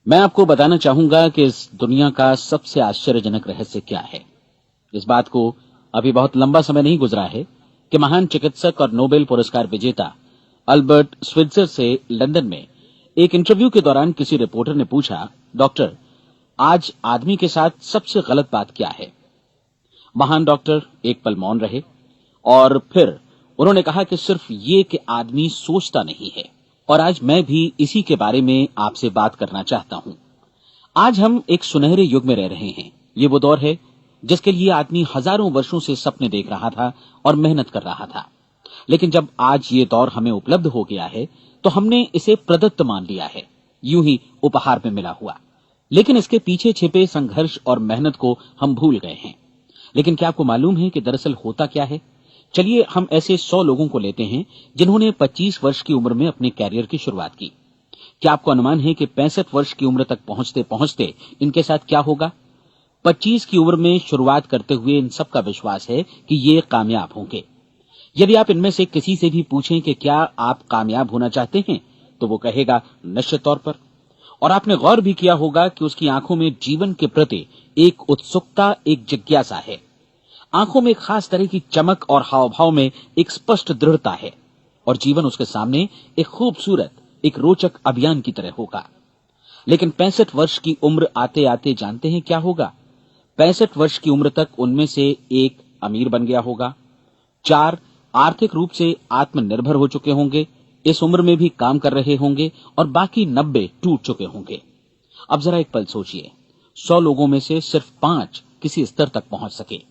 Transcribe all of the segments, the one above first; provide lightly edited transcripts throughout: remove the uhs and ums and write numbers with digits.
मैं आपको बताना चाहूंगा कि इस दुनिया का सबसे आश्चर्यजनक रहस्य क्या है। इस बात को अभी बहुत लंबा समय नहीं गुजरा है कि महान चिकित्सक और नोबेल पुरस्कार विजेता अल्बर्ट स्विट्जर से लंदन में एक इंटरव्यू के दौरान किसी रिपोर्टर ने पूछा, डॉक्टर, आज आदमी के साथ सबसे गलत बात क्या है। महान डॉक्टर एक पल मौन रहे और फिर उन्होंने कहा कि सिर्फ ये कि आदमी सोचता नहीं है। और आज मैं भी इसी के बारे में आपसे बात करना चाहता हूं। आज हम एक सुनहरे युग में रह रहे हैं। ये वो दौर है जिसके लिए आदमी हजारों वर्षों से सपने देख रहा था और मेहनत कर रहा था। लेकिन जब आज ये दौर हमें उपलब्ध हो गया है तो हमने इसे प्रदत्त मान लिया है, यूं ही उपहार में मिला हुआ। लेकिन इसके पीछे छिपे संघर्ष और मेहनत को हम भूल गए हैं। लेकिन क्या आपको मालूम है कि दरअसल होता क्या है? चलिए हम ऐसे 100 लोगों को लेते हैं जिन्होंने 25 वर्ष की उम्र में अपने कैरियर की शुरुआत की। क्या आपको अनुमान है कि 65 वर्ष की उम्र तक पहुंचते पहुंचते इनके साथ क्या होगा? 25 की उम्र में शुरुआत करते हुए इन सबका विश्वास है कि ये कामयाब होंगे। यदि आप इनमें से किसी से भी पूछें कि क्या आप कामयाब होना चाहते हैं, तो वो कहेगा निश्चित तौर पर। और आपने गौर भी किया होगा कि उसकी आंखों में जीवन के प्रति एक उत्सुकता, एक जिज्ञासा है। आंखों में एक खास तरह की चमक और हाव भाव में एक स्पष्ट दृढ़ता है। और जीवन उसके सामने एक खूबसूरत, एक रोचक अभियान की तरह होगा। लेकिन 65 वर्ष की उम्र आते आते जानते हैं क्या होगा? 65 वर्ष की उम्र तक उनमें से एक अमीर बन गया होगा, 4 आर्थिक रूप से आत्मनिर्भर हो चुके होंगे, इस उम्र में भी काम कर रहे होंगे, और बाकी 90 टूट चुके होंगे। अब जरा एक पल सोचिए, 100 लोगों में से सिर्फ 5 किसी स्तर तक पहुंच सके।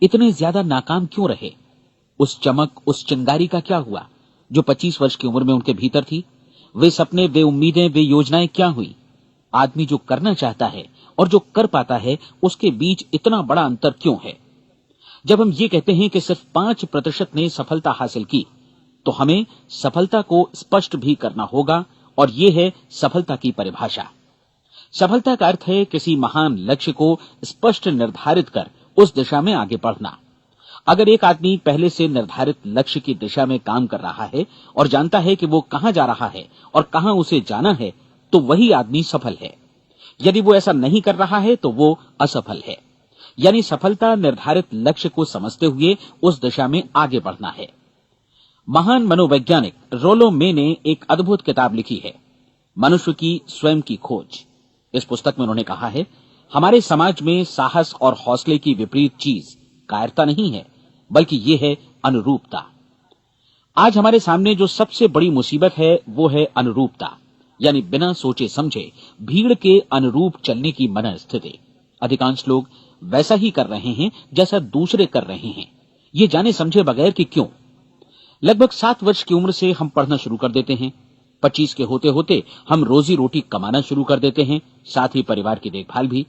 इतने ज्यादा नाकाम क्यों रहे? उस चमक, उस चिंगारी का क्या हुआ जो 25 वर्ष की उम्र में उनके भीतर थी? वे सपने, वे उम्मीदें, वे योजनाएं क्या हुई? आदमी जो करना चाहता है और जो कर पाता है, उसके बीच इतना बड़ा अंतर क्यों है? जब हम ये कहते हैं कि सिर्फ 5% ने सफलता हासिल की, तो हमें सफलता को स्पष्ट भी करना होगा। और ये है सफलता की परिभाषा। सफलता का अर्थ है किसी महान लक्ष्य को स्पष्ट निर्धारित कर उस दिशा में आगे बढ़ना। अगर एक आदमी पहले से निर्धारित लक्ष्य की दिशा में काम कर रहा है और जानता है कि वो कहां जा रहा है और कहां उसे जाना है, तो वही आदमी सफल है। यदि वो ऐसा नहीं कर रहा है तो वो असफल है। यानी सफलता निर्धारित लक्ष्य को समझते हुए उस दिशा में आगे बढ़ना है। महान मनोवैज्ञानिक रोलो मे ने एक अद्भुत किताब लिखी है, मनुष्य की स्वयं की खोज। इस पुस्तक में उन्होंने कहा है, हमारे समाज में साहस और हौसले की विपरीत चीज कायरता नहीं है, बल्कि ये है अनुरूपता। आज हमारे सामने जो सबसे बड़ी मुसीबत है वो है अनुरूपता, यानी बिना सोचे समझे भीड़ के अनुरूप चलने की मनस्थिति। अधिकांश लोग वैसा ही कर रहे हैं जैसा दूसरे कर रहे हैं, ये जाने समझे बगैर कि क्यों। लगभग 7 वर्ष की उम्र से हम पढ़ना शुरू कर देते हैं। 25 के होते होते हम रोजी रोटी कमाना शुरू कर देते हैं, साथ ही परिवार की देखभाल भी।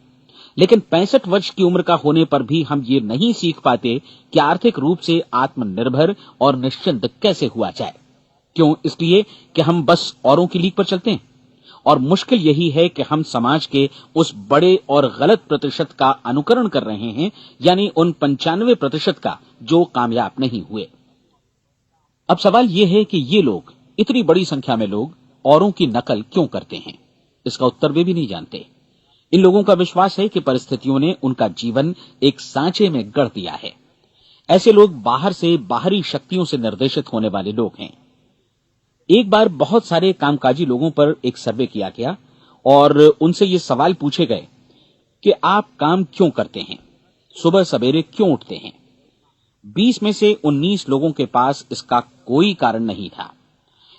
लेकिन 65 वर्ष की उम्र का होने पर भी हम ये नहीं सीख पाते कि आर्थिक रूप से आत्मनिर्भर और निश्चिंत कैसे हुआ जाए। क्यों? इसलिए कि हम बस औरों की लीक पर चलते हैं। और मुश्किल यही है कि हम समाज के उस बड़े और गलत प्रतिशत का अनुकरण कर रहे हैं, यानी उन 95% का जो कामयाब नहीं हुए। अब सवाल यह है कि ये लोग, इतनी बड़ी संख्या में लोग, औरों की नकल क्यों करते हैं? इसका उत्तर वे भी नहीं जानते। इन लोगों का विश्वास है कि परिस्थितियों ने उनका जीवन एक सांचे में गढ़ दिया है। ऐसे लोग बाहर से, बाहरी शक्तियों से निर्देशित होने वाले लोग हैं। एक बार बहुत सारे कामकाजी लोगों पर एक सर्वे किया गया और उनसे ये सवाल पूछे गए कि आप काम क्यों करते हैं, सुबह सवेरे क्यों उठते हैं। 20 में से 19 लोगों के पास इसका कोई कारण नहीं था।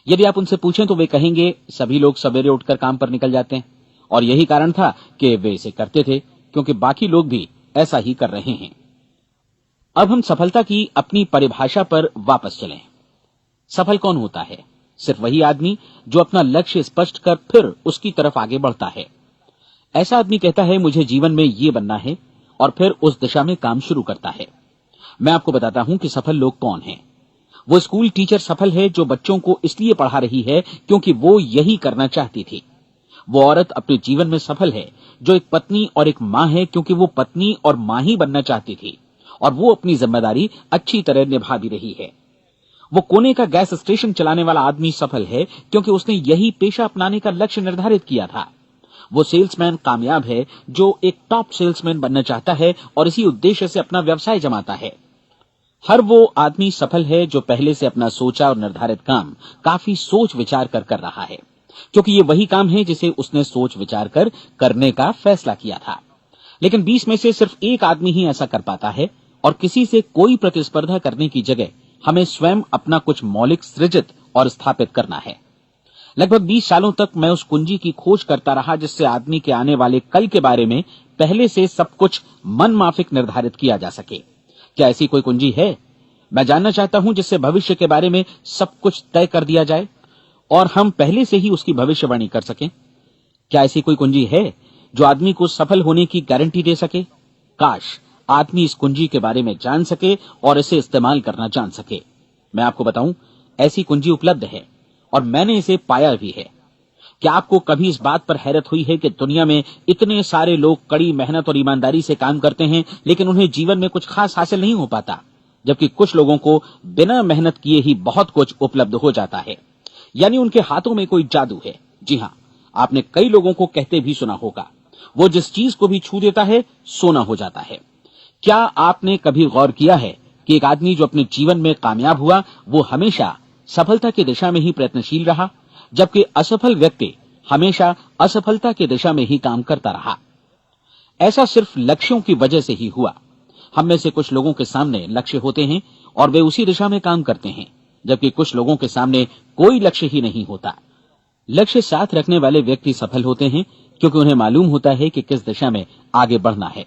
यदि आप उनसे पूछें तो वे कहेंगे सभी लोग सवेरे उठकर काम पर निकल जाते हैं, और यही कारण था कि वे इसे करते थे क्योंकि बाकी लोग भी ऐसा ही कर रहे हैं। अब हम सफलता की अपनी परिभाषा पर वापस चलें। सफल कौन होता है? सिर्फ वही आदमी जो अपना लक्ष्य स्पष्ट कर फिर उसकी तरफ आगे बढ़ता है। ऐसा आदमी कहता है मुझे जीवन में ये बनना है, और फिर उस दिशा में काम शुरू करता है। मैं आपको बताता हूं कि सफल लोग कौन हैं। वो स्कूल टीचर सफल है जो बच्चों को इसलिए पढ़ा रही है क्योंकि वो यही करना चाहती थी। वो औरत अपने जीवन में सफल है जो एक पत्नी और एक मां है क्योंकि वो पत्नी और मां ही बनना चाहती थी, और वो अपनी जिम्मेदारी अच्छी तरह निभा भी रही है। वो कोने का गैस स्टेशन चलाने वाला आदमी सफल है क्योंकि उसने यही पेशा अपनाने का लक्ष्य निर्धारित किया था। वो सेल्समैन कामयाब है जो एक टॉप सेल्समैन बनना चाहता है और इसी उद्देश्य से अपना व्यवसाय जमाता है। हर वो आदमी सफल है जो पहले से अपना सोचा और निर्धारित काम काफी सोच विचार कर रहा है, क्योंकि ये वही काम है जिसे उसने सोच विचार कर करने का फैसला किया था। लेकिन 20 में से सिर्फ एक आदमी ही ऐसा कर पाता है और किसी से कोई प्रतिस्पर्धा करने की जगह हमें स्वयं अपना कुछ मौलिक सृजित और स्थापित करना है। लगभग 20 सालों तक मैं उस कुंजी की खोज करता रहा जिससे आदमी के आने वाले कल के बारे में पहले से सब कुछ मन माफिक निर्धारित किया जा सके। क्या ऐसी कोई कुंजी है? मैं जानना चाहता हूं जिससे भविष्य के बारे में सब कुछ तय कर दिया जाए और हम पहले से ही उसकी भविष्यवाणी कर सकें। क्या ऐसी कोई कुंजी है जो आदमी को सफल होने की गारंटी दे सके? काश आदमी इस कुंजी के बारे में जान सके और इसे इस्तेमाल करना जान सके। मैं आपको बताऊं, ऐसी कुंजी उपलब्ध है और मैंने इसे पाया भी है। क्या आपको कभी इस बात पर हैरत हुई है कि दुनिया में इतने सारे लोग कड़ी मेहनत और ईमानदारी से काम करते हैं लेकिन उन्हें जीवन में कुछ खास हासिल नहीं हो पाता, जबकि कुछ लोगों को बिना मेहनत किए ही बहुत कुछ उपलब्ध हो जाता है। यानी उनके हाथों में कोई जादू है। जी हां, आपने कई लोगों को कहते भी सुना होगा, वो जिस चीज को भी छू देता है सोना हो जाता है। क्या आपने कभी गौर किया है कि एक आदमी जो अपने जीवन में कामयाब हुआ वो हमेशा सफलता की दिशा में ही प्रयत्नशील रहा, जबकि असफल व्यक्ति हमेशा असफलता की दिशा में ही काम करता रहा? ऐसा सिर्फ लक्ष्यों की वजह से ही हुआ। हम में से कुछ लोगों के सामने लक्ष्य होते हैं और वे उसी दिशा में काम करते हैं, जबकि कुछ लोगों के सामने कोई लक्ष्य ही नहीं होता। लक्ष्य साथ रखने वाले व्यक्ति सफल होते हैं क्योंकि उन्हें मालूम होता है कि किस दिशा में आगे बढ़ना है।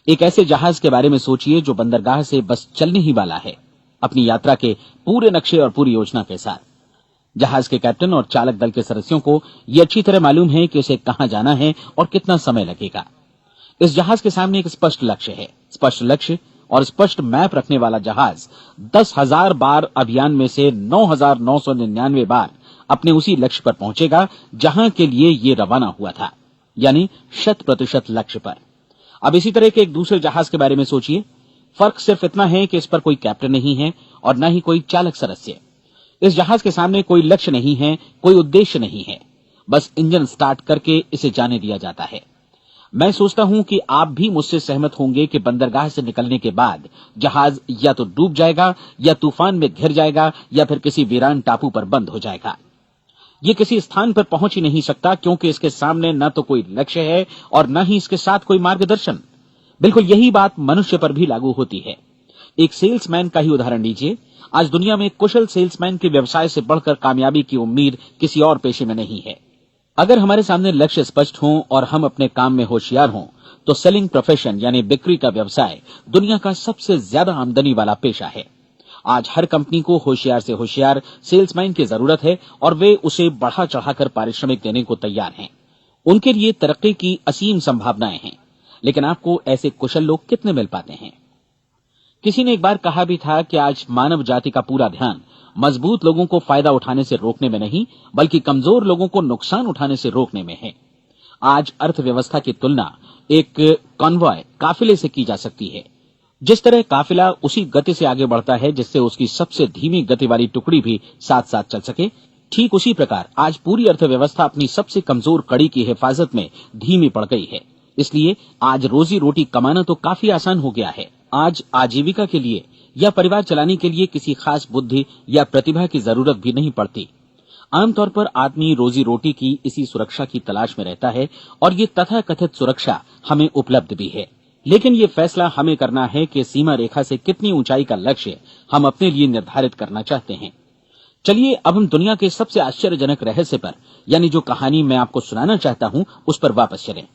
एक ऐसे जहाज के बारे में सोचिए जो बंदरगाह से बस चलने ही वाला है, अपनी यात्रा के पूरे नक्शे और पूरी योजना के साथ। जहाज के कैप्टन और चालक दल के सदस्यों को यह अच्छी तरह मालूम है कि उसे कहां जाना है और कितना समय लगेगा। इस जहाज के सामने एक स्पष्ट लक्ष्य है। स्पष्ट लक्ष्य और स्पष्ट मैप रखने वाला जहाज 10,000 बार अभियान में से 9,999 बार अपने उसी लक्ष्य पर पहुंचेगा जहां के लिए ये रवाना हुआ था, यानी 100% लक्ष्य पर। अब इसी तरह के एक दूसरे जहाज के बारे में सोचिए। फर्क सिर्फ इतना है कि इस पर कोई कैप्टन नहीं है और न ही कोई चालक सदस्य। इस जहाज के सामने कोई लक्ष्य नहीं है, कोई उद्देश्य नहीं है, बस इंजन स्टार्ट करके इसे जाने दिया जाता है। मैं सोचता हूं कि आप भी मुझसे सहमत होंगे कि बंदरगाह से निकलने के बाद जहाज या तो डूब जाएगा या तूफान में घिर जाएगा या फिर किसी वीरान टापू पर बंद हो जाएगा। ये किसी स्थान पर पहुंच ही नहीं सकता क्योंकि इसके सामने न तो कोई लक्ष्य है और न ही इसके साथ कोई मार्गदर्शन। बिल्कुल यही बात मनुष्य पर भी लागू होती है। एक सेल्समैन का ही उदाहरण लीजिए। आज दुनिया में कुशल सेल्समैन के व्यवसाय से बढ़कर कामयाबी की उम्मीद किसी और पेशे में नहीं है। अगर हमारे सामने लक्ष्य स्पष्ट हो और हम अपने काम में होशियार हों तो सेलिंग प्रोफेशन यानी बिक्री का व्यवसाय दुनिया का सबसे ज्यादा आमदनी वाला पेशा है। आज हर कंपनी को होशियार से होशियार सेल्समैन की जरूरत है और वे उसे बढ़ा चढ़ाकर पारिश्रमिक देने को तैयार हैं। उनके लिए तरक्की की असीम संभावनाएं हैं, लेकिन आपको ऐसे कुशल लोग कितने मिल पाते हैं? किसी ने एक बार कहा भी था कि आज मानव जाति का पूरा ध्यान मजबूत लोगों को फायदा उठाने से रोकने में नहीं, बल्कि कमजोर लोगों को नुकसान उठाने से रोकने में है। आज अर्थव्यवस्था की तुलना एक कॉन्वॉय काफिले से की जा सकती है। जिस तरह काफिला उसी गति से आगे बढ़ता है जिससे उसकी सबसे धीमी गति वाली टुकड़ी भी साथ साथ चल सके, ठीक उसी प्रकार आज पूरी अर्थव्यवस्था अपनी सबसे कमजोर कड़ी की हिफाजत में धीमी पड़ गई है। इसलिए आज रोजी रोटी कमाना तो काफी आसान हो गया है। आज आजीविका के लिए या परिवार चलाने के लिए किसी खास बुद्धि या प्रतिभा की जरूरत भी नहीं पड़ती। आमतौर पर आदमी रोजी रोटी की इसी सुरक्षा की तलाश में रहता है और ये तथाकथित सुरक्षा हमें उपलब्ध भी है। लेकिन ये फैसला हमें करना है कि सीमा रेखा से कितनी ऊंचाई का लक्ष्य हम अपने लिए निर्धारित करना चाहते हैं। चलिए अब हम दुनिया के सबसे आश्चर्यजनक रहस्य पर, यानी जो कहानी मैं आपको सुनाना चाहता हूं, उस पर वापस चलें।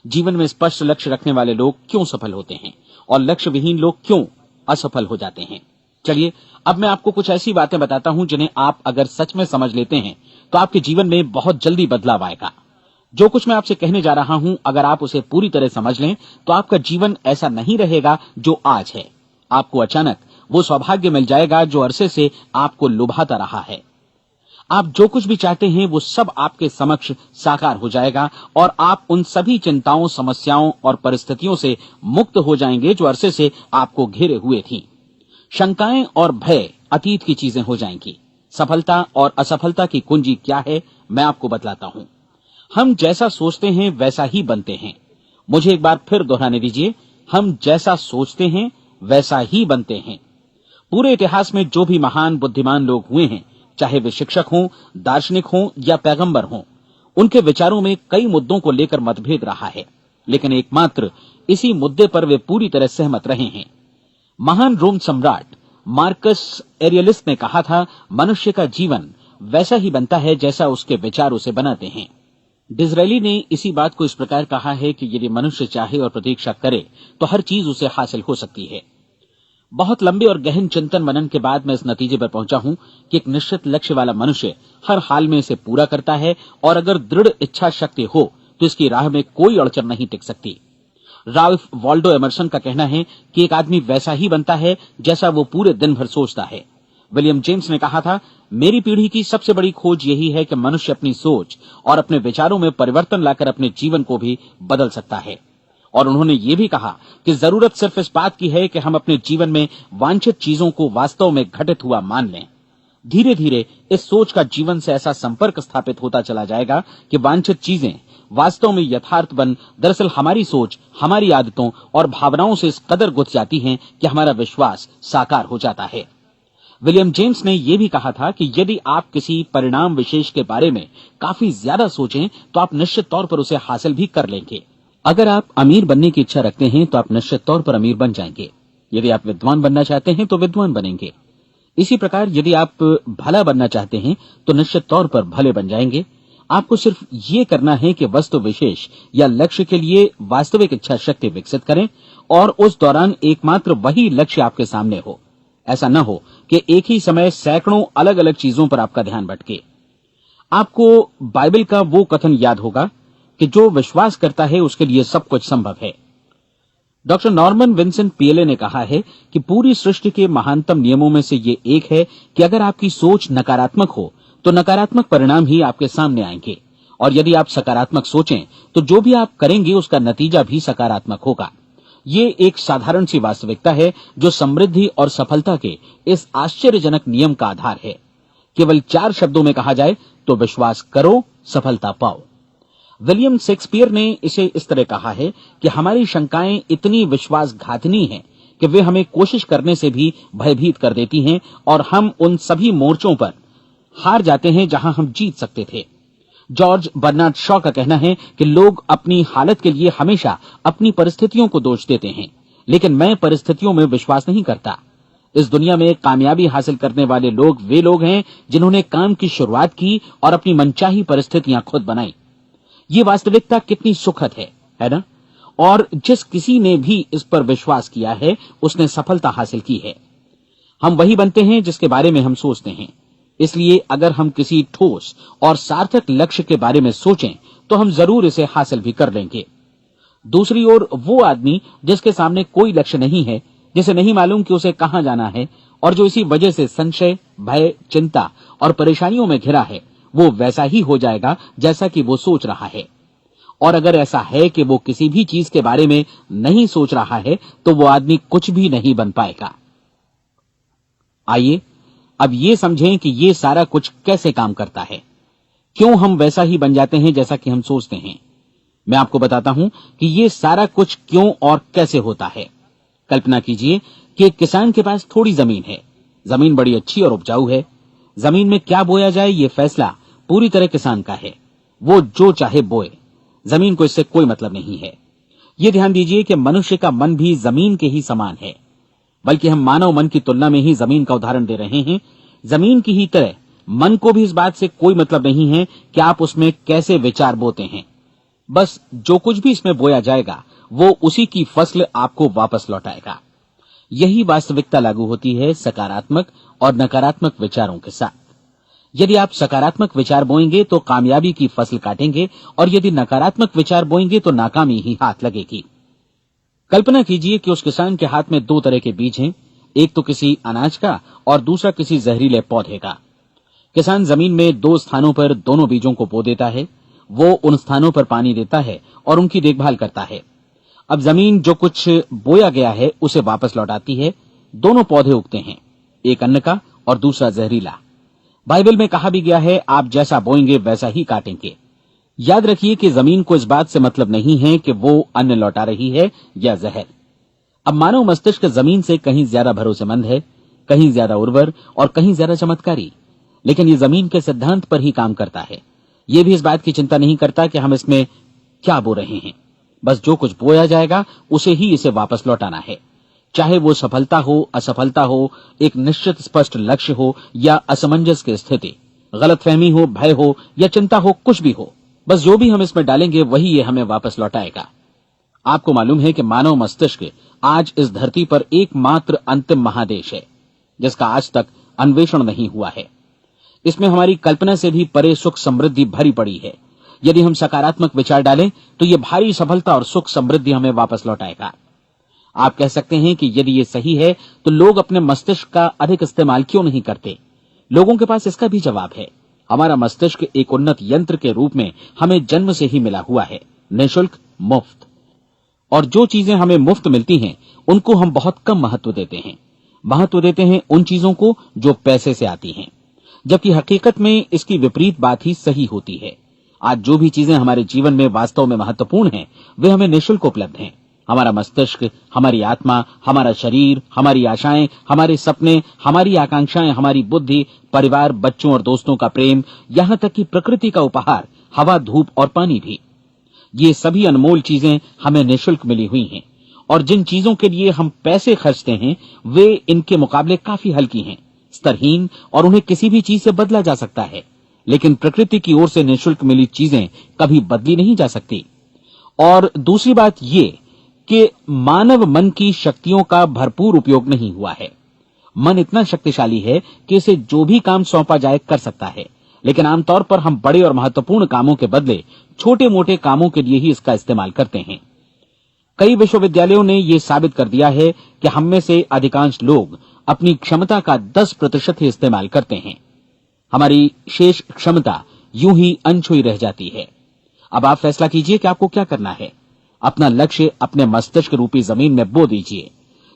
जीवन में स्पष्ट लक्ष्य रखने वाले लोग क्यों सफल होते हैं और लक्ष्य विहीन लोग क्यों असफल हो जाते हैं? चलिए अब मैं आपको कुछ ऐसी बातें बताता हूं जिन्हें आप अगर सच में समझ लेते हैं तो आपके जीवन में बहुत जल्दी बदलाव आएगा। जो कुछ मैं आपसे कहने जा रहा हूं, अगर आप उसे पूरी तरह समझ लें तो आपका जीवन ऐसा नहीं रहेगा जो आज है। आपको अचानक वो सौभाग्य मिल जाएगा जो अरसे से आपको लुभाता रहा है। आप जो कुछ भी चाहते हैं वो सब आपके समक्ष साकार हो जाएगा और आप उन सभी चिंताओं, समस्याओं और परिस्थितियों से मुक्त हो जाएंगे जो अरसे से आपको घेरे हुए थी। शंकाएं और भय अतीत की चीजें हो जाएंगी। सफलता और असफलता की कुंजी क्या है, मैं आपको बतलाता हूं। हम जैसा सोचते हैं वैसा ही बनते हैं। मुझे एक बार फिर दोहराने दीजिए, हम जैसा सोचते हैं वैसा ही बनते हैं। पूरे इतिहास में जो भी महान बुद्धिमान लोग हुए हैं, चाहे वे शिक्षक हों, दार्शनिक हों या पैगंबर हों, उनके विचारों में कई मुद्दों को लेकर मतभेद रहा है, लेकिन एकमात्र इसी मुद्दे पर वे पूरी तरह सहमत रहे हैं। महान रोम सम्राट मार्कस एरियलिस ने कहा था, मनुष्य का जीवन वैसा ही बनता है जैसा उसके विचार उसे बनाते हैं। डिज़रायली ने इसी बात को इस प्रकार कहा है कि यदि मनुष्य चाहे और प्रतीक्षा करे तो हर चीज उसे हासिल हो सकती है। बहुत लंबे और गहन चिंतन मनन के बाद मैं इस नतीजे पर पहुंचा हूं कि एक निश्चित लक्ष्य वाला मनुष्य हर हाल में इसे पूरा करता है, और अगर दृढ़ इच्छा शक्ति हो तो इसकी राह में कोई अड़चन नहीं टिक सकती। राल्फ वॉल्डो एमर्सन का कहना है कि एक आदमी वैसा ही बनता है जैसा वो पूरे दिन भर सोचता है। विलियम जेम्स ने कहा था, मेरी पीढ़ी की सबसे बड़ी खोज यही है कि मनुष्य अपनी सोच और अपने विचारों में परिवर्तन लाकर अपने जीवन को भी बदल सकता है। और उन्होंने ये भी कहा कि जरूरत सिर्फ इस बात की है कि हम अपने जीवन में वांछित चीजों को वास्तव में घटित हुआ मान लें। धीरे धीरे इस सोच का जीवन से ऐसा संपर्क स्थापित होता चला जाएगा कि वांछित चीजें वास्तव में यथार्थ बन दरअसल हमारी सोच, हमारी आदतों और भावनाओं से इस कदर गुथ जाती हैं कि हमारा विश्वास साकार हो जाता है। विलियम जेम्स ने यह भी कहा था कि यदि आप किसी परिणाम विशेष के बारे में काफी ज्यादा सोचें तो आप निश्चित तौर पर उसे हासिल भी कर लेंगे। अगर आप अमीर बनने की इच्छा रखते हैं तो आप निश्चित तौर पर अमीर बन जाएंगे। यदि आप विद्वान बनना चाहते हैं तो विद्वान बनेंगे। इसी प्रकार यदि आप भला बनना चाहते हैं तो निश्चित तौर पर भले बन जाएंगे। आपको सिर्फ ये करना है कि वस्तु विशेष या लक्ष्य के लिए वास्तविक इच्छा शक्ति विकसित करें, और उस दौरान एकमात्र वही लक्ष्य आपके सामने हो। ऐसा न हो कि एक ही समय सैकड़ों अलग अलग चीजों पर आपका ध्यान भटके। आपको बाइबल का वो कथन याद होगा कि जो विश्वास करता है उसके लिए सब कुछ संभव है। डॉक्टर नॉर्मन विंसेंट पीएले ने कहा है कि पूरी सृष्टि के महानतम नियमों में से ये एक है कि अगर आपकी सोच नकारात्मक हो तो नकारात्मक परिणाम ही आपके सामने आएंगे, और यदि आप सकारात्मक सोचें तो जो भी आप करेंगे उसका नतीजा भी सकारात्मक होगा। ये एक साधारण सी वास्तविकता है जो समृद्धि और सफलता के इस आश्चर्यजनक नियम का आधार है। केवल 4 शब्दों में कहा जाए तो विश्वास करो, सफलता पाओ। विलियम शेक्सपियर ने इसे इस तरह कहा है कि हमारी शंकाएं इतनी विश्वासघातिनी हैं कि वे हमें कोशिश करने से भी भयभीत कर देती हैं, और हम उन सभी मोर्चों पर हार जाते हैं जहां हम जीत सकते थे। जॉर्ज बर्नार्ड शॉ का कहना है कि लोग अपनी हालत के लिए हमेशा अपनी परिस्थितियों को दोष देते हैं, लेकिन मैं परिस्थितियों में विश्वास नहीं करता। इस दुनिया में कामयाबी हासिल करने वाले लोग वे लोग हैं जिन्होंने काम की शुरुआत की और अपनी मनचाही परिस्थितियां खुद बनाई। ये वास्तविकता कितनी सुखद है ना? और जिस किसी ने भी इस पर विश्वास किया है उसने सफलता हासिल की है। हम वही बनते हैं जिसके बारे में हम सोचते हैं। इसलिए अगर हम किसी ठोस और सार्थक लक्ष्य के बारे में सोचें तो हम जरूर इसे हासिल भी कर लेंगे। दूसरी ओर वो आदमी जिसके सामने कोई लक्ष्य नहीं है, जिसे नहीं मालूम कि उसे कहां जाना है, और जो इसी वजह से संशय, भय, चिंता और परेशानियों में घिरा है, वो वैसा ही हो जाएगा जैसा कि वो सोच रहा है। और अगर ऐसा है कि वो किसी भी चीज के बारे में नहीं सोच रहा है तो वो आदमी कुछ भी नहीं बन पाएगा। आइए अब ये समझें कि ये सारा कुछ कैसे काम करता है, क्यों हम वैसा ही बन जाते हैं जैसा कि हम सोचते हैं। मैं आपको बताता हूं कि ये सारा कुछ क्यों और कैसे होता है। कल्पना कीजिए कि एक किसान के पास थोड़ी जमीन है। जमीन बड़ी अच्छी और उपजाऊ है। जमीन में क्या बोया जाए ये फैसला पूरी तरह किसान का है। वो जो चाहे बोए, जमीन को इससे कोई मतलब नहीं है। ये ध्यान दीजिए कि मनुष्य का मन भी जमीन के ही समान है, बल्कि हम मानव मन की तुलना में ही जमीन का उदाहरण दे रहे हैं। जमीन की ही तरह मन को भी इस बात से कोई मतलब नहीं है कि आप उसमें कैसे विचार बोते हैं। बस जो कुछ भी इसमें बोया जाएगा वो उसी की फसल आपको वापस लौटाएगा। यही वास्तविकता लागू होती है सकारात्मक और नकारात्मक विचारों के साथ। यदि आप सकारात्मक विचार बोएंगे तो कामयाबी की फसल काटेंगे, और यदि नकारात्मक विचार बोएंगे तो नाकामी ही हाथ लगेगी। कल्पना कीजिए कि उस किसान के हाथ में 2 तरह के बीज हैं, एक तो किसी अनाज का और दूसरा किसी जहरीले पौधे का। किसान जमीन में 2 स्थानों पर दोनों बीजों को बो देता है। वो उन स्थानों पर पानी देता है और उनकी देखभाल करता है। अब जमीन जो कुछ बोया गया है उसे वापस लौटाती है। दोनों पौधे उगते हैं, एक अन्न का और दूसरा जहरीला। बाइबल में कहा भी गया है, आप जैसा बोएंगे वैसा ही काटेंगे। याद रखिए कि जमीन को इस बात से मतलब नहीं है कि वो अन्न लौटा रही है या जहर। अब मानव मस्तिष्क जमीन से कहीं ज्यादा भरोसेमंद है, कहीं ज्यादा उर्वर और कहीं ज्यादा चमत्कारी, लेकिन ये जमीन के सिद्धांत पर ही काम करता है। ये भी इस बात की चिंता नहीं करता कि हम इसमें क्या बो रहे हैं। बस जो कुछ बोया जाएगा उसे ही इसे वापस लौटाना है, चाहे वो सफलता हो, असफलता हो, एक निश्चित स्पष्ट लक्ष्य हो या असमंजस की स्थिति, गलतफहमी हो, भय हो या चिंता हो, कुछ भी हो। बस जो भी हम इसमें डालेंगे वही ये हमें वापस लौटाएगा। आपको मालूम है कि मानव मस्तिष्क आज इस धरती पर एकमात्र अंतिम महादेश है जिसका आज तक अन्वेषण नहीं हुआ है। इसमें हमारी कल्पना से भी परे सुख समृद्धि भरी पड़ी है। यदि हम सकारात्मक विचार डालें तो ये भारी सफलता और सुख समृद्धि हमें वापस लौटाएगा। आप कह सकते हैं कि यदि ये सही है तो लोग अपने मस्तिष्क का अधिक इस्तेमाल क्यों नहीं करते? लोगों के पास इसका भी जवाब है। हमारा मस्तिष्क एक उन्नत यंत्र के रूप में हमें जन्म से ही मिला हुआ है, निःशुल्क, मुफ्त। और जो चीजें हमें मुफ्त मिलती हैं उनको हम बहुत कम महत्व देते हैं। महत्व देते हैं उन चीजों को जो पैसे से आती हैं, जबकि हकीकत में इसकी विपरीत बात ही सही होती है। आज जो भी चीजें हमारे जीवन में वास्तव में महत्वपूर्ण हैं वे हमें निःशुल्क उपलब्ध हैं। हमारा मस्तिष्क, हमारी आत्मा, हमारा शरीर, हमारी आशाएं, हमारे सपने, हमारी आकांक्षाएं, हमारी बुद्धि, परिवार, बच्चों और दोस्तों का प्रेम, यहां तक कि प्रकृति का उपहार, हवा, धूप और पानी भी। ये सभी अनमोल चीजें हमें निःशुल्क मिली हुई हैं, और जिन चीजों के लिए हम पैसे खर्चते हैं वे इनके मुकाबले काफी हल्की हैं, स्तरहीन, और उन्हें किसी भी चीज से बदला जा सकता है। लेकिन प्रकृति की ओर से निःशुल्क मिली चीजें कभी बदली नहीं जा सकती। और दूसरी बात ये कि मानव मन की शक्तियों का भरपूर उपयोग नहीं हुआ है। मन इतना शक्तिशाली है कि इसे जो भी काम सौंपा जाए कर सकता है, लेकिन आमतौर पर हम बड़े और महत्वपूर्ण कामों के बदले छोटे मोटे कामों के लिए ही इसका इस्तेमाल करते हैं। कई विश्वविद्यालयों ने यह साबित कर दिया है कि हम में से अधिकांश लोग अपनी क्षमता का 10% ही इस्तेमाल करते हैं। हमारी शेष क्षमता यूं ही अनछुई रह जाती है। अब आप फैसला कीजिए कि आपको क्या करना है। अपना लक्ष्य अपने मस्तिष्क रूपी जमीन में बो दीजिए।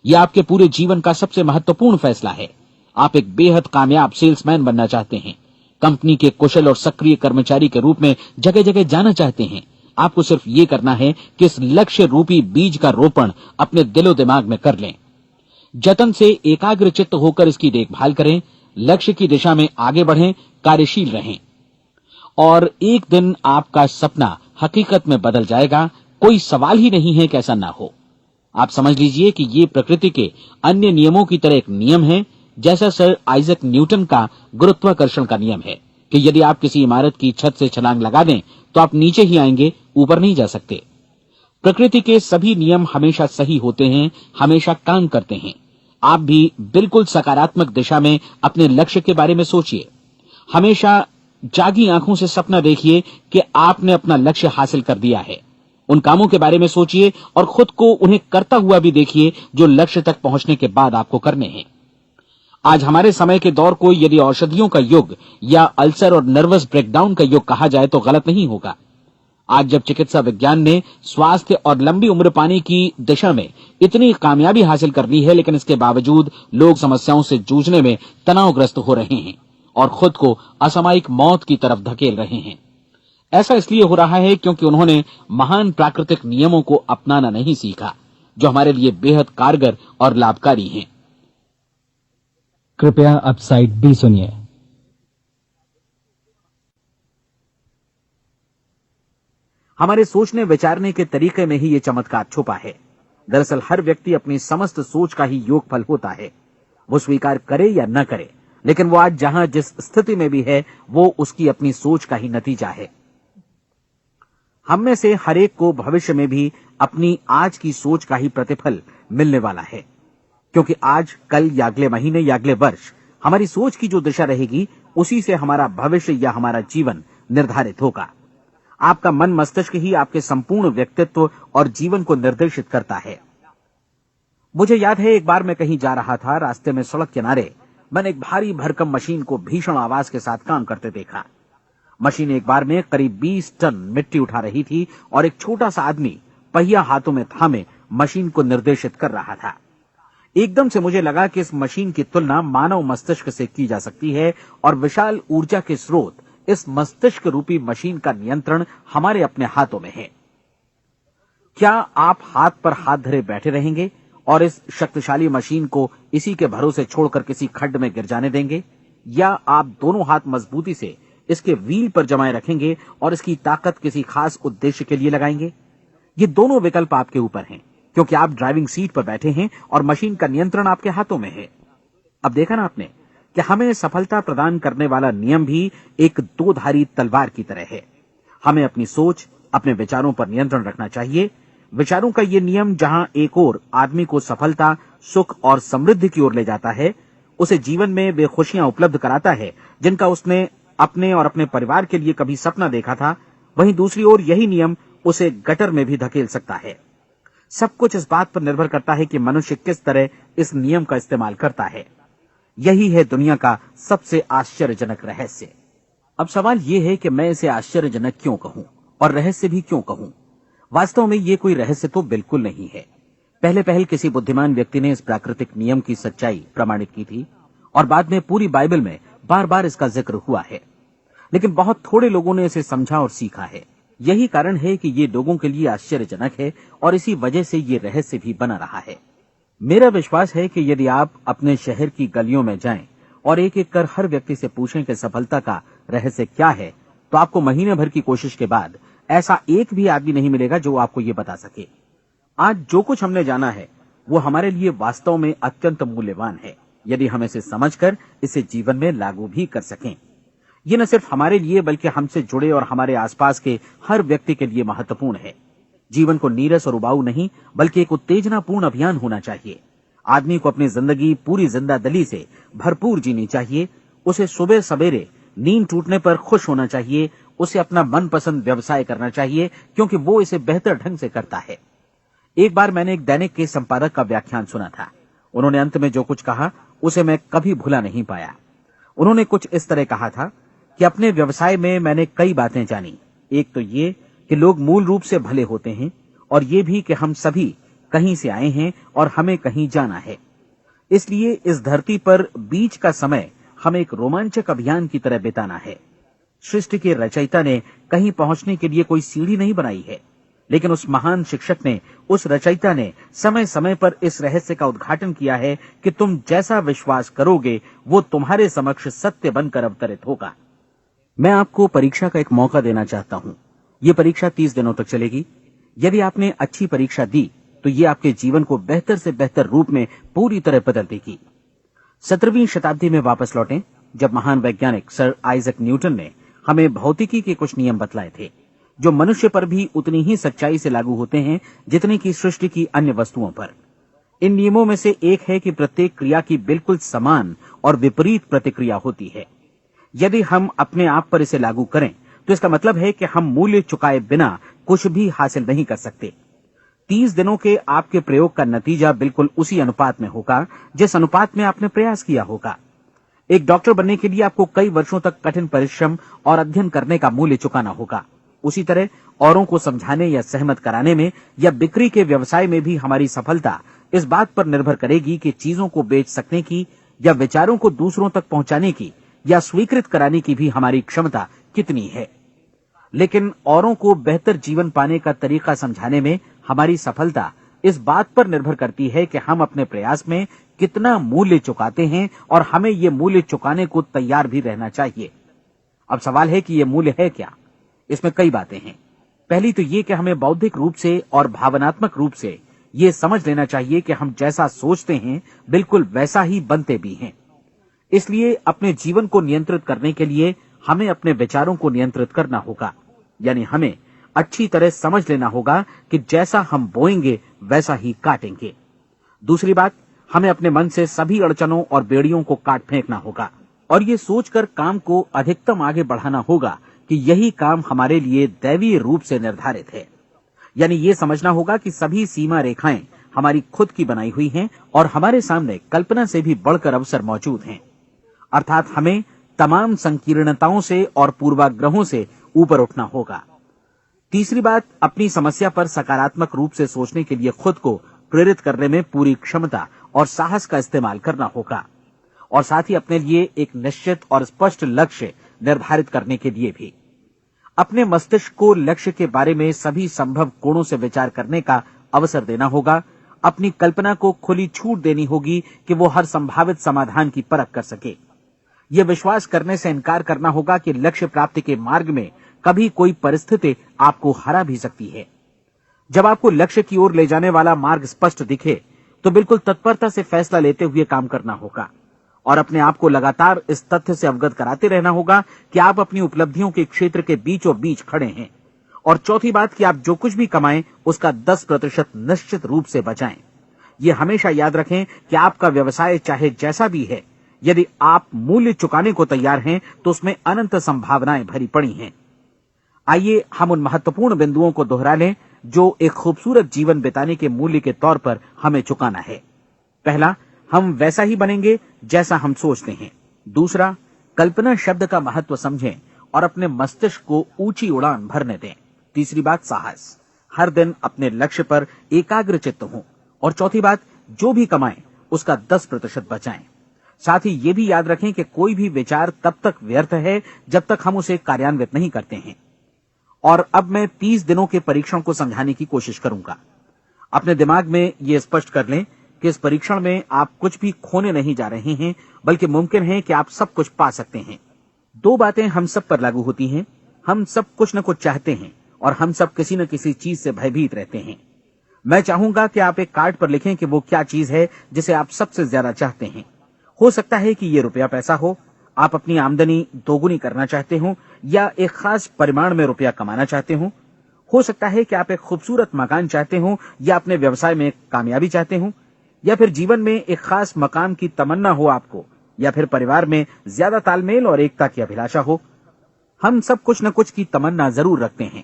यह आपके पूरे जीवन का सबसे महत्वपूर्ण फैसला है। आप एक बेहद कामयाब सेल्समैन बनना चाहते हैं, कंपनी के कुशल और सक्रिय कर्मचारी के रूप में जगह जगह जाना चाहते हैं। आपको सिर्फ ये करना है कि इस लक्ष्य रूपी बीज का रोपण अपने दिलो दिमाग में कर लें। जतन से एकाग्रचित्त होकर इसकी देखभाल करें, लक्ष्य की दिशा में आगे बढ़ें, कार्यशील रहें, और एक दिन आपका सपना हकीकत में बदल जाएगा। कोई सवाल ही नहीं है कि ऐसा ना हो। आप समझ लीजिए कि ये प्रकृति के अन्य नियमों की तरह एक नियम है, जैसा सर आइजक न्यूटन का गुरुत्वाकर्षण का नियम है कि यदि आप किसी इमारत की छत से छलांग लगा दें तो आप नीचे ही आएंगे, ऊपर नहीं जा सकते। प्रकृति के सभी नियम हमेशा सही होते हैं, हमेशा काम करते हैं। आप भी बिल्कुल सकारात्मक दिशा में अपने लक्ष्य के बारे में सोचिए। हमेशा जागी आंखों से सपना देखिए कि आपने अपना लक्ष्य हासिल कर दिया है। उन कामों के बारे में सोचिए और खुद को उन्हें करता हुआ भी देखिए जो लक्ष्य तक पहुंचने के बाद आपको करने हैं। आज हमारे समय के दौर को यदि औषधियों का युग या अल्सर और नर्वस ब्रेकडाउन का युग कहा जाए तो गलत नहीं होगा। आज जब चिकित्सा विज्ञान ने स्वास्थ्य और लंबी उम्र पाने की दिशा में इतनी कामयाबी हासिल कर ली है, लेकिन इसके बावजूद लोग समस्याओं से जूझने में तनावग्रस्त हो रहे हैं और खुद को असामयिक मौत की तरफ धकेल रहे हैं। ऐसा इसलिए हो रहा है क्योंकि उन्होंने महान प्राकृतिक नियमों को अपनाना नहीं सीखा, जो हमारे लिए बेहद कारगर और लाभकारी हैं। कृपया अब साइड बी सुनिए। हमारे सोचने विचारने के तरीके में ही ये चमत्कार छुपा है। दरअसल हर व्यक्ति अपनी समस्त सोच का ही योगफल होता है, वो स्वीकार करे या न करे, लेकिन वो आज जहां जिस स्थिति में भी है वो उसकी अपनी सोच का ही नतीजा है। हम में से हर एक को भविष्य में भी अपनी आज की सोच का ही प्रतिफल मिलने वाला है, क्योंकि आज, कल या अगले महीने या अगले वर्ष हमारी सोच की जो दिशा रहेगी उसी से हमारा भविष्य या हमारा जीवन निर्धारित होगा। आपका मन मस्तिष्क ही आपके संपूर्ण व्यक्तित्व और जीवन को निर्देशित करता है। मुझे याद है एक बार मैं कहीं जा रहा था, रास्ते में सड़क किनारे मैंने एक भारी भरकम मशीन को भीषण आवाज के साथ काम करते देखा। मशीन एक बार में करीब 20 टन मिट्टी उठा रही थी और एक छोटा सा आदमी पहिया हाथों में थामे मशीन को निर्देशित कर रहा था। एकदम से मुझे लगा कि इस मशीन की तुलना मानव मस्तिष्क से की जा सकती है और विशाल ऊर्जा के स्रोत इस मस्तिष्क रूपी मशीन का नियंत्रण हमारे अपने हाथों में है। क्या आप हाथ पर हाथ धरे बैठे रहेंगे और इस शक्तिशाली मशीन को इसी के भरोसे छोड़कर किसी खड्ड में गिर जाने देंगे, या आप दोनों हाथ मजबूती से इसके व्हील पर जमाए रखेंगे और इसकी ताकत किसी खास उद्देश्य के लिए लगाएंगे? ये दोनों विकल्प आपके ऊपर हैं, क्योंकि आप ड्राइविंग सीट पर बैठे हैं और मशीन का नियंत्रण आपके हाथों में है। अब देखा ना आपने कि हमें सफलता प्रदान करने वाला नियम भी एक दो-धारी तलवार की तरह है। हमें अपनी सोच, अपने विचारों पर नियंत्रण रखना चाहिए। विचारों का ये नियम जहां एक ओर आदमी को सफलता, सुख और समृद्धि की ओर ले जाता है, उसे जीवन में वे खुशियां उपलब्ध कराता है जिनका उसने अपने और अपने परिवार के लिए कभी सपना देखा था, वहीं दूसरी ओर यही नियम उसे गटर में भी धकेल सकता है। सब कुछ इस बात पर निर्भर करता है कि मनुष्य किस तरह इस नियम का इस्तेमाल करता है। यही है दुनिया का सबसे आश्चर्यजनक रहस्य। अब सवाल यह है कि मैं इसे आश्चर्यजनक क्यों कहूं और रहस्य भी क्यों कहूं? वास्तव में ये कोई रहस्य तो बिल्कुल नहीं है। पहले पहल किसी बुद्धिमान व्यक्ति ने इस प्राकृतिक नियम की सच्चाई प्रमाणित की थी और बाद में पूरी बाइबल में बार बार इसका जिक्र हुआ है, लेकिन बहुत थोड़े लोगों ने इसे समझा और सीखा है। यही कारण है कि ये लोगों के लिए आश्चर्यजनक है और इसी वजह से ये रहस्य भी बना रहा है। मेरा विश्वास है कि यदि आप अपने शहर की गलियों में जाएं और एक एक कर हर व्यक्ति से पूछें कि सफलता का रहस्य क्या है, तो आपको महीने भर की कोशिश के बाद ऐसा एक भी आदमी नहीं मिलेगा जो आपको ये बता सके। आज जो कुछ हमने जाना है वो हमारे लिए वास्तव में अत्यंत मूल्यवान है, यदि हम इसे समझकर इसे जीवन में लागू भी कर सकें। ये न सिर्फ हमारे लिए बल्कि हमसे जुड़े और हमारे आसपास के हर व्यक्ति के लिए महत्वपूर्ण है। जीवन को नीरस और उबाऊ नहीं बल्कि एक उत्तेजनापूर्ण अभियान होना चाहिए। आदमी को अपनी जिंदगी पूरी जिंदादिली से भरपूर जीनी चाहिए। उसे सुबह सवेरे नींद टूटने पर खुश होना चाहिए। उसे अपना मनपसंद व्यवसाय करना चाहिए, क्योंकि वो इसे बेहतर ढंग से करता है। एक बार मैंने एक दैनिक के संपादक का व्याख्यान सुना था। उन्होंने अंत में जो कुछ कहा उसे मैं कभी भुला नहीं पाया। उन्होंने कुछ इस तरह कहा था कि अपने व्यवसाय में मैंने कई बातें जानी। एक तो ये कि लोग मूल रूप से भले होते हैं, और ये भी कि हम सभी कहीं से आए हैं और हमें कहीं जाना है। इसलिए इस धरती पर बीच का समय हमें एक रोमांचक अभियान की तरह बिताना है। सृष्टि के रचयिता ने कहीं पहुंचने के लिए कोई सीढ़ी नहीं बनाई है, लेकिन उस महान शिक्षक ने, उस रचयिता ने समय समय पर इस रहस्य का उद्घाटन किया है कि तुम जैसा विश्वास करोगे वो तुम्हारे समक्ष सत्य बनकर अवतरित होगा। मैं आपको परीक्षा का एक मौका देना चाहता हूं। ये परीक्षा 30 दिनों तक चलेगी। यदि आपने अच्छी परीक्षा दी तो ये आपके जीवन को बेहतर से बेहतर रूप में पूरी तरह बदल देगी। 17वीं शताब्दी में वापस लौटें, जब महान वैज्ञानिक सर आइजक न्यूटन ने हमें भौतिकी के कुछ नियम बतलाए थे, जो मनुष्य पर भी उतनी ही सच्चाई से लागू होते हैं जितनी कि सृष्टि की अन्य वस्तुओं पर। इन नियमों में से एक है कि प्रत्येक क्रिया की बिल्कुल समान और विपरीत प्रतिक्रिया होती है। यदि हम अपने आप पर इसे लागू करें तो इसका मतलब है कि हम मूल्य चुकाए बिना कुछ भी हासिल नहीं कर सकते। 30 दिनों के आपके प्रयोग का नतीजा बिल्कुल उसी अनुपात में होगा जिस अनुपात में आपने प्रयास किया होगा। एक डॉक्टर बनने के लिए आपको कई वर्षों तक कठिन परिश्रम और अध्ययन करने का मूल्य चुकाना होगा। उसी तरह औरों को समझाने या सहमत कराने में या बिक्री के व्यवसाय में भी हमारी सफलता इस बात पर निर्भर करेगी कि चीजों को बेच सकने की या विचारों को दूसरों तक पहुंचाने की या स्वीकृत कराने की भी हमारी क्षमता कितनी है। लेकिन औरों को बेहतर जीवन पाने का तरीका समझाने में हमारी सफलता इस बात पर निर्भर करती है कि हम अपने प्रयास में कितना मूल्य चुकाते हैं और हमें ये मूल्य चुकाने को तैयार भी रहना चाहिए। अब सवाल है कि ये मूल्य है क्या? इसमें कई बातें हैं। पहली तो ये कि हमें बौद्धिक रूप से और भावनात्मक रूप से ये समझ लेना चाहिए कि हम जैसा सोचते हैं बिल्कुल वैसा ही बनते भी हैं। इसलिए अपने जीवन को नियंत्रित करने के लिए हमें अपने विचारों को नियंत्रित करना होगा। यानी हमें अच्छी तरह समझ लेना होगा कि जैसा हम बोएंगे वैसा ही काटेंगे। दूसरी बात, हमें अपने मन से सभी अड़चनों और बेड़ियों को काट फेंकना होगा और ये सोचकर काम को अधिकतम आगे बढ़ाना होगा कि यही काम हमारे लिए दैवीय रूप से निर्धारित है। यानी ये समझना होगा कि सभी सीमा रेखाएं हमारी खुद की बनाई हुई हैं और हमारे सामने कल्पना से भी बढ़कर अवसर मौजूद हैं। अर्थात हमें तमाम संकीर्णताओं से और पूर्वाग्रहों से ऊपर उठना होगा। तीसरी बात, अपनी समस्या पर सकारात्मक रूप से सोचने के लिए खुद को प्रेरित करने में पूरी क्षमता और साहस का इस्तेमाल करना होगा और साथ ही अपने लिए एक निश्चित और स्पष्ट लक्ष्य निर्धारित करने के लिए भी। अपने मस्तिष्क को लक्ष्य के बारे में सभी संभव कोणों से विचार करने का अवसर देना होगा। अपनी कल्पना को खुली छूट देनी होगी कि वो हर संभावित समाधान की परख कर सके। यह विश्वास करने से इनकार करना होगा कि लक्ष्य प्राप्ति के मार्ग में कभी कोई परिस्थिति आपको हरा भी सकती है। जब आपको लक्ष्य की ओर ले जाने वाला मार्ग स्पष्ट दिखे तो बिल्कुल तत्परता से फैसला लेते हुए काम करना होगा और अपने आप को लगातार इस तथ्य से अवगत कराते रहना होगा कि आप अपनी उपलब्धियों के क्षेत्र के बीचों बीच खड़े हैं। और चौथी बात कि आप जो कुछ भी कमाएं उसका 10% निश्चित रूप से बचाएं। ये हमेशा याद रखें कि आपका व्यवसाय चाहे जैसा भी है, यदि आप मूल्य चुकाने को तैयार हैं तो उसमें अनंत संभावनाएं भरी पड़ी हैं। आइए हम उन महत्वपूर्ण बिंदुओं को दोहरा लें जो एक खूबसूरत जीवन बिताने के मूल्य के तौर पर हमें चुकाना है। पहला, हम वैसा ही बनेंगे जैसा हम सोचते हैं। दूसरा, कल्पना शब्द का महत्व समझें और अपने मस्तिष्क को ऊंची उड़ान भरने दें। तीसरी बात, साहस, हर दिन अपने लक्ष्य पर एकाग्र चित्त हों। और चौथी बात, जो भी कमाएं उसका 10% बचाएं। साथ ही ये भी याद रखें कि कोई भी विचार तब तक व्यर्थ है जब तक हम उसे कार्यान्वित नहीं करते हैं। और अब मैं 30 दिनों के परीक्षण को समझाने की कोशिश करूंगा। अपने दिमाग में ये स्पष्ट कर लें कि इस परीक्षण में आप कुछ भी खोने नहीं जा रहे हैं, बल्कि मुमकिन है कि आप सब कुछ पा सकते हैं। दो बातें हम सब पर लागू होती हैं। हम सब कुछ न कुछ चाहते हैं और हम सब किसी न किसी चीज से भयभीत रहते हैं। मैं चाहूंगा कि आप एक कार्ड पर लिखें कि वो क्या चीज है जिसे आप सबसे ज्यादा चाहते हैं। हो सकता है कि ये रुपया पैसा हो, आप अपनी आमदनी दोगुनी करना चाहते हो, या एक खास परिमाण में रुपया कमाना चाहते हो सकता है कि आप एक खूबसूरत मकान चाहते हो, या अपने व्यवसाय में कामयाबी चाहते हो, या फिर जीवन में एक खास मकाम की तमन्ना हो आपको, या फिर परिवार में ज्यादा तालमेल और एकता की अभिलाषा हो। हम सब कुछ न कुछ की तमन्ना जरूर रखते हैं।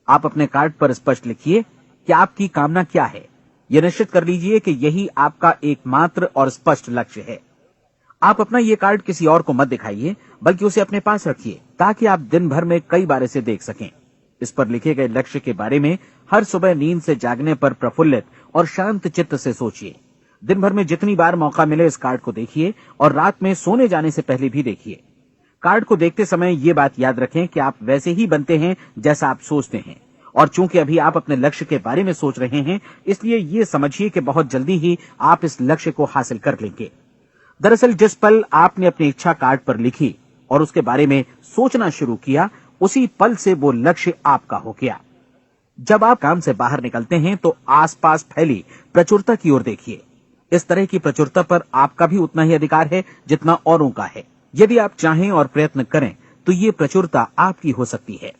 आप अपने कार्ड पर स्पष्ट लिखिए कि आपकी कामना क्या है। यह निश्चित कर लीजिए कि यही आपका एकमात्र और स्पष्ट लक्ष्य है। आप अपना ये कार्ड किसी और को मत दिखाइए, बल्कि उसे अपने पास रखिए ताकि आप दिन भर में कई बार इसे देख सकें। इस पर लिखे गए लक्ष्य के बारे में हर सुबह नींद से जागने पर प्रफुल्लित और शांत चित्त से सोचिए। दिन भर में जितनी बार मौका मिले इस कार्ड को देखिए और रात में सोने जाने से पहले भी देखिए। कार्ड को देखते समय ये बात याद रखें कि आप वैसे ही बनते हैं जैसा आप सोचते हैं। और चूंकि अभी आप अपने लक्ष्य के बारे में सोच रहे हैं, इसलिए ये समझिए कि बहुत जल्दी ही आप इस लक्ष्य को हासिल कर लेंगे। दरअसल जिस पल आपने अपनी इच्छा कार्ड पर लिखी और उसके बारे में सोचना शुरू किया, उसी पल से वो लक्ष्य आपका हो गया। जब आप काम से बाहर निकलते हैं तो आसपास फैली प्रचुरता की ओर देखिए। इस तरह की प्रचुरता पर आपका भी उतना ही अधिकार है जितना औरों का है। यदि आप चाहें और प्रयत्न करें तो ये प्रचुरता आपकी हो सकती है।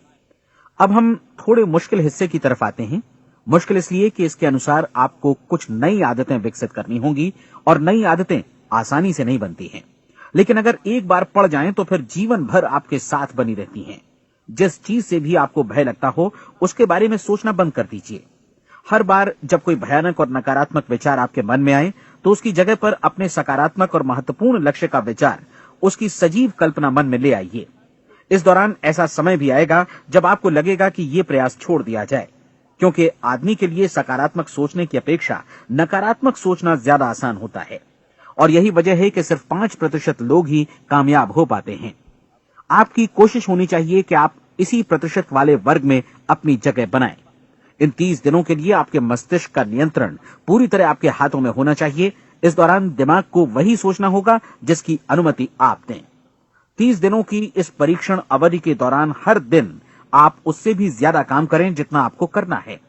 अब हम थोड़े मुश्किल हिस्से की तरफ आते हैं। मुश्किल इसलिए कि इसके अनुसार आपको कुछ नई आदतें विकसित करनी होंगी और नई आदतें आसानी से नहीं बनती हैं, लेकिन अगर एक बार पड़ जाएं तो फिर जीवन भर आपके साथ बनी रहती हैं। जिस चीज से भी आपको भय लगता हो उसके बारे में सोचना बंद कर दीजिए। हर बार जब कोई भयानक और नकारात्मक विचार आपके मन में आए तो उसकी जगह पर अपने सकारात्मक और महत्वपूर्ण लक्ष्य का विचार, उसकी सजीव कल्पना मन में ले आइए। इस दौरान ऐसा समय भी आएगा जब आपको लगेगा कि ये प्रयास छोड़ दिया जाए, क्योंकि आदमी के लिए सकारात्मक सोचने की अपेक्षा नकारात्मक सोचना ज्यादा आसान होता है। और यही वजह है कि सिर्फ 5% लोग ही कामयाब हो पाते हैं। आपकी कोशिश होनी चाहिए कि आप इसी प्रतिशत वाले वर्ग में अपनी जगह बनाएं। इन 30 दिनों के लिए आपके मस्तिष्क का नियंत्रण पूरी तरह आपके हाथों में होना चाहिए। इस दौरान दिमाग को वही सोचना होगा जिसकी अनुमति आप दें। 30 दिनों की इस परीक्षण अवधि के दौरान हर दिन आप उससे भी ज्यादा काम करें जितना आपको करना है।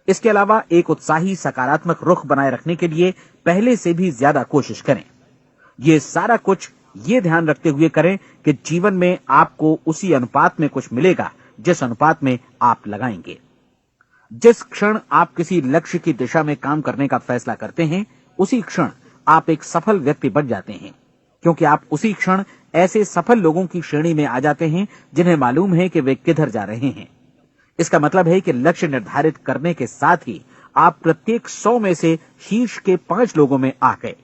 इसके अलावा एक उत्साही सकारात्मक रुख बनाए रखने के लिए पहले से भी ज्यादा कोशिश करें। ये सारा कुछ ये ध्यान रखते हुए करें कि जीवन में आपको उसी अनुपात में कुछ मिलेगा जिस अनुपात में आप लगाएंगे। जिस क्षण आप किसी लक्ष्य की दिशा में काम करने का फैसला करते हैं, उसी क्षण आप एक सफल व्यक्ति बन जाते हैं, क्योंकि आप उसी क्षण ऐसे सफल लोगों की श्रेणी में आ जाते हैं जिन्हें मालूम है कि वे किधर जा रहे हैं। इसका मतलब है कि लक्ष्य निर्धारित करने के साथ ही आप प्रत्येक 100 में से शीर्ष के 5 लोगों में आ गए।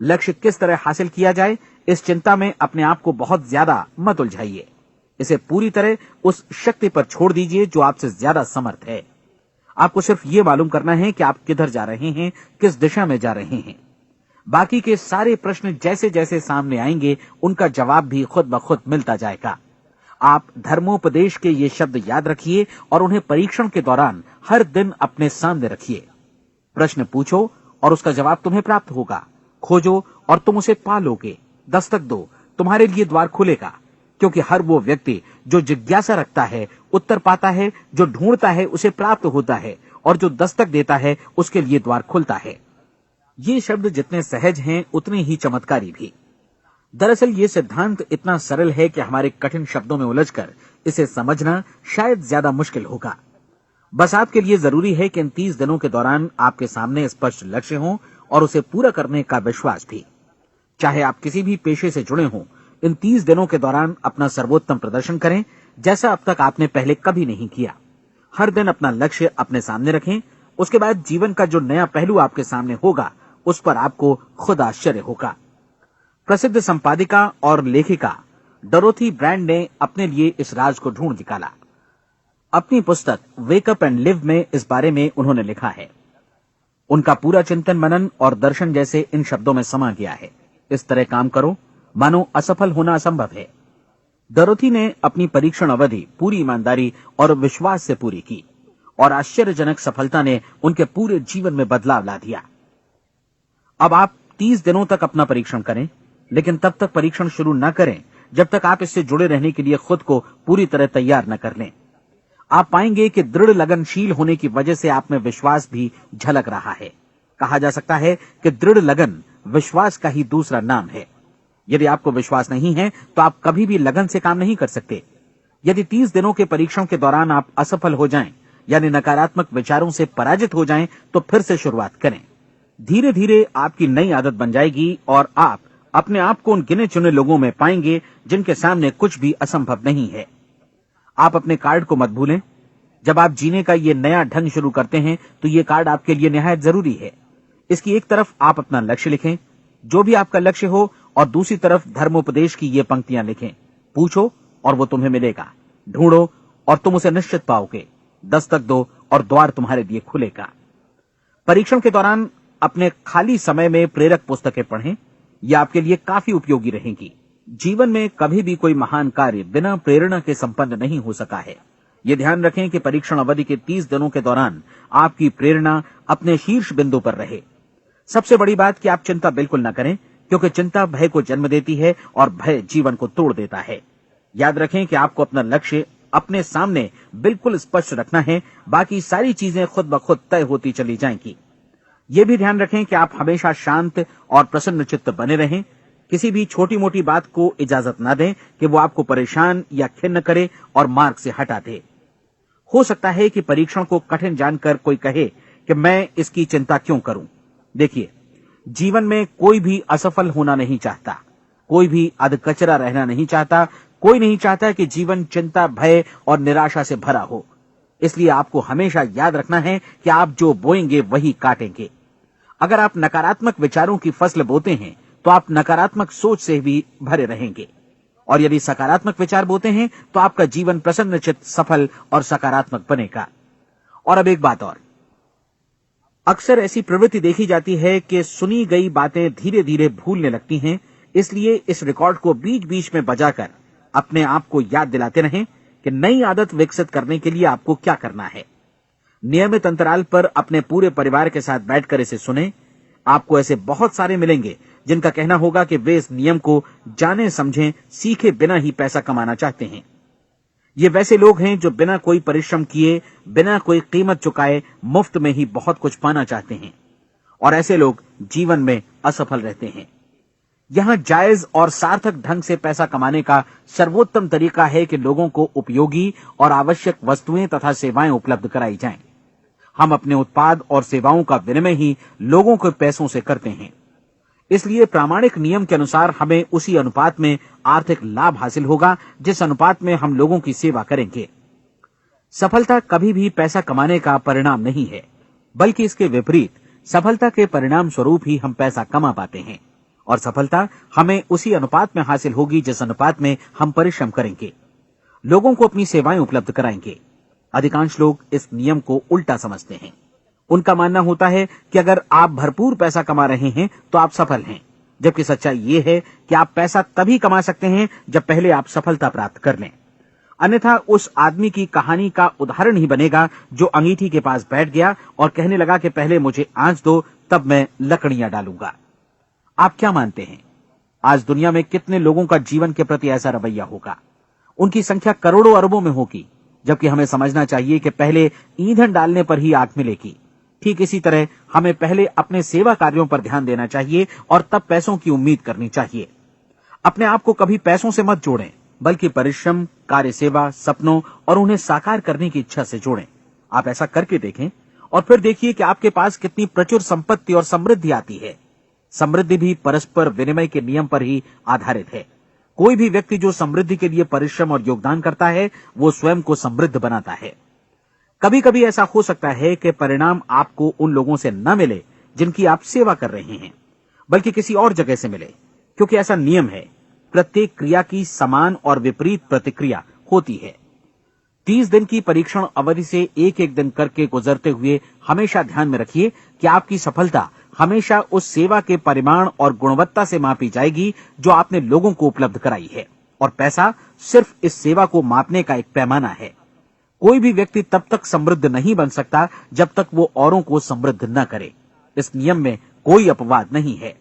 लक्ष्य किस तरह हासिल किया जाए, इस चिंता में अपने आप को बहुत ज्यादा मत उलझाइए। इसे पूरी तरह उस शक्ति पर छोड़ दीजिए जो आपसे ज्यादा समर्थ है। आपको सिर्फ ये मालूम करना है कि आप किधर जा रहे हैं, किस दिशा में जा रहे हैं। बाकी के सारे प्रश्न जैसे जैसे सामने आएंगे, उनका जवाब भी खुद ब खुद मिलता जाएगा। आप धर्मोपदेश के ये शब्द याद रखिए और उन्हें परीक्षण के दौरान हर दिन अपने सामने रखिए। प्रश्न पूछो और उसका जवाब तुम्हें प्राप्त होगा। खोजो और तुम उसे पा लोगे। दस्तक दो, तुम्हारे लिए द्वार खुलेगा, क्योंकि हर वो व्यक्ति जो जिज्ञासा रखता है उत्तर पाता है, जो ढूंढता है उसे प्राप्त होता है, और जो दस्तक देता है उसके लिए द्वार खुलता है। ये शब्द जितने सहज हैं उतने ही चमत्कारी भी। दरअसल ये सिद्धांत इतना सरल है कि हमारे कठिन शब्दों में उलझकर इसे समझना शायद ज्यादा मुश्किल होगा। बस आपके लिए जरूरी है कि इन 30 दिनों के दौरान आपके सामने स्पष्ट लक्ष्य हो और उसे पूरा करने का विश्वास भी। चाहे आप किसी भी पेशे से जुड़े हों, इन 30 दिनों के दौरान अपना सर्वोत्तम प्रदर्शन करें, जैसा अब तक आपने पहले कभी नहीं किया। हर दिन अपना लक्ष्य अपने सामने रखें। उसके बाद जीवन का जो नया पहलू आपके सामने होगा उस पर आपको खुद आश्चर्य होगा। प्रसिद्ध संपादिका और लेखिका डोरोथी ब्रैंड ने अपने लिए इस राज को ढूंढ निकाला। अपनी पुस्तक वेक अप एंड लिव में इस बारे में उन्होंने लिखा है। उनका पूरा चिंतन मनन और दर्शन जैसे इन शब्दों में समा गया है। इस तरह काम करो मानो असफल होना असंभव है। डोरोथी ने अपनी परीक्षण अवधि पूरी ईमानदारी और विश्वास से पूरी की और आश्चर्यजनक सफलता ने उनके पूरे जीवन में बदलाव ला दिया। अब आप 30 दिनों तक अपना परीक्षण करें, लेकिन तब तक परीक्षण शुरू न करें जब तक आप इससे जुड़े रहने के लिए खुद को पूरी तरह तैयार न कर लें। आप पाएंगे कि दृढ़ लगनशील होने की वजह से आप में विश्वास भी झलक रहा है। कहा जा सकता है कि दृढ़ लगन विश्वास का ही दूसरा नाम है। यदि आपको विश्वास नहीं है तो आप कभी भी लगन से काम नहीं कर सकते। यदि 30 दिनों के परीक्षण के दौरान आप असफल हो जाएं, यानी नकारात्मक विचारों से पराजित हो जाएं, तो फिर से शुरुआत करें। धीरे धीरे आपकी नई आदत बन जाएगी और आप अपने आप को उन गिने चुने लोगों में पाएंगे जिनके सामने कुछ भी असंभव नहीं है। आप अपने कार्ड को मत भूलें। जब आप जीने का ये नया ढंग शुरू करते हैं तो ये कार्ड आपके लिए निहायत जरूरी है। इसकी एक तरफ आप अपना लक्ष्य लिखें, जो भी आपका लक्ष्य हो, और दूसरी तरफ धर्मोपदेश की ये पंक्तियां लिखें। पूछो और वो तुम्हें मिलेगा, ढूंढो और तुम उसे निश्चित पाओगे, दस्तक दो और द्वार तुम्हारे लिए खुलेगा। परीक्षण के दौरान अपने खाली समय में प्रेरक पुस्तकें पढ़ें। यह आपके लिए काफी उपयोगी रहेंगी। जीवन में कभी भी कोई महान कार्य बिना प्रेरणा के संपन्न नहीं हो सका है। ये ध्यान रखें कि परीक्षण अवधि के 30 दिनों के दौरान आपकी प्रेरणा अपने शीर्ष बिंदु पर रहे। सबसे बड़ी बात कि आप चिंता बिल्कुल न करें, क्योंकि चिंता भय को जन्म देती है और भय जीवन को तोड़ देता है। याद रखें कि आपको अपना लक्ष्य अपने सामने बिल्कुल स्पष्ट रखना है, बाकी सारी चीजें खुद ब खुद तय होती चली जाएंगी। ये भी ध्यान रखें कि आप हमेशा शांत और प्रसन्न चित्त बने रहें। किसी भी छोटी मोटी बात को इजाजत ना दें कि वो आपको परेशान या खिन्न करे और मार्ग से हटा दे। हो सकता है कि परीक्षण को कठिन जानकर कोई कहे कि मैं इसकी चिंता क्यों करूं। देखिए, जीवन में कोई भी असफल होना नहीं चाहता, कोई भी अधकचरा रहना नहीं चाहता, कोई नहीं चाहता कि जीवन चिंता, भय और निराशा से भरा हो। इसलिए आपको हमेशा याद रखना है कि आप जो बोएंगे वही काटेंगे। अगर आप नकारात्मक विचारों की फसल बोते हैं तो आप नकारात्मक सोच से भी भरे रहेंगे, और यदि सकारात्मक विचार बोते हैं तो आपका जीवन प्रसन्नचित्त, सफल और सकारात्मक बनेगा। और अब एक बात और, अक्सर ऐसी प्रवृत्ति देखी जाती है कि सुनी गई बातें धीरे धीरे भूलने लगती हैं। इसलिए इस रिकॉर्ड को बीच बीच में बजाकर अपने आप को याद दिलाते रहें कि नई आदत विकसित करने के लिए आपको क्या करना है। नियमित अंतराल पर अपने पूरे परिवार के साथ बैठकर इसे सुनें। आपको ऐसे बहुत सारे मिलेंगे जिनका कहना होगा कि वे इस नियम को जाने समझें सीखे बिना ही पैसा कमाना चाहते हैं। ये वैसे लोग हैं जो बिना कोई परिश्रम किए, बिना कोई कीमत चुकाए मुफ्त में ही बहुत कुछ पाना चाहते हैं, और ऐसे लोग जीवन में असफल रहते हैं। यहां जायज और सार्थक ढंग से पैसा कमाने का सर्वोत्तम तरीका है कि लोगों को उपयोगी और आवश्यक वस्तुएं तथा सेवाएं उपलब्ध कराई जाएं। हम अपने उत्पाद और सेवाओं का विनिमय ही लोगों के पैसों से करते हैं। इसलिए प्रामाणिक नियम के अनुसार हमें उसी अनुपात में आर्थिक लाभ हासिल होगा जिस अनुपात में हम लोगों की सेवा करेंगे। सफलता कभी भी पैसा कमाने का परिणाम नहीं है, बल्कि इसके विपरीत सफलता के परिणाम स्वरूप ही हम पैसा कमा पाते हैं, और सफलता हमें उसी अनुपात में हासिल होगी जिस अनुपात में हम परिश्रम करेंगे, लोगों को अपनी सेवाएं उपलब्ध कराएंगे। अधिकांश लोग इस नियम को उल्टा समझते हैं। उनका मानना होता है कि अगर आप भरपूर पैसा कमा रहे हैं तो आप सफल हैं, जबकि सच्चाई ये है कि आप पैसा तभी कमा सकते हैं जब पहले आप सफलता प्राप्त कर लें। अन्यथा उस आदमी की कहानी का उदाहरण ही बनेगा जो अंगीठी के पास बैठ गया और कहने लगा कि पहले मुझे आंच दो, तब मैं लकड़ियां डालूंगा। आप क्या मानते हैं, आज दुनिया में कितने लोगों का जीवन के प्रति ऐसा रवैया होगा? उनकी संख्या करोड़ों अरबों में होगी, जबकि हमें समझना चाहिए कि पहले ईंधन डालने पर ही आग मिलेगी। ठीक इसी तरह हमें पहले अपने सेवा कार्यों पर ध्यान देना चाहिए और तब पैसों की उम्मीद करनी चाहिए। अपने आप को कभी पैसों से मत जोड़ें, बल्कि परिश्रम, कार्य सेवा, सपनों और उन्हें साकार करने की इच्छा से जोड़ें। आप ऐसा करके देखें और फिर देखिए कि आपके पास कितनी प्रचुर संपत्ति और समृद्धि आती है। समृद्धि भी परस्पर विनिमय के नियम पर ही आधारित है। कोई भी व्यक्ति जो समृद्धि के लिए परिश्रम और योगदान करता है, वो स्वयं को समृद्ध बनाता है। कभी कभी ऐसा हो सकता है कि परिणाम आपको उन लोगों से न मिले जिनकी आप सेवा कर रहे हैं, बल्कि किसी और जगह से मिले, क्योंकि ऐसा नियम है, प्रत्येक क्रिया की समान और विपरीत प्रतिक्रिया होती है। 30 दिन की परीक्षण अवधि से एक एक दिन करके गुजरते हुए हमेशा ध्यान में रखिए कि आपकी सफलता हमेशा उस सेवा के परिमाण और गुणवत्ता से मापी जाएगी जो आपने लोगों को उपलब्ध कराई है, और पैसा सिर्फ इस सेवा को मापने का एक पैमाना है। कोई भी व्यक्ति तब तक समृद्ध नहीं बन सकता जब तक वो औरों को समृद्ध न करे। इस नियम में कोई अपवाद नहीं है।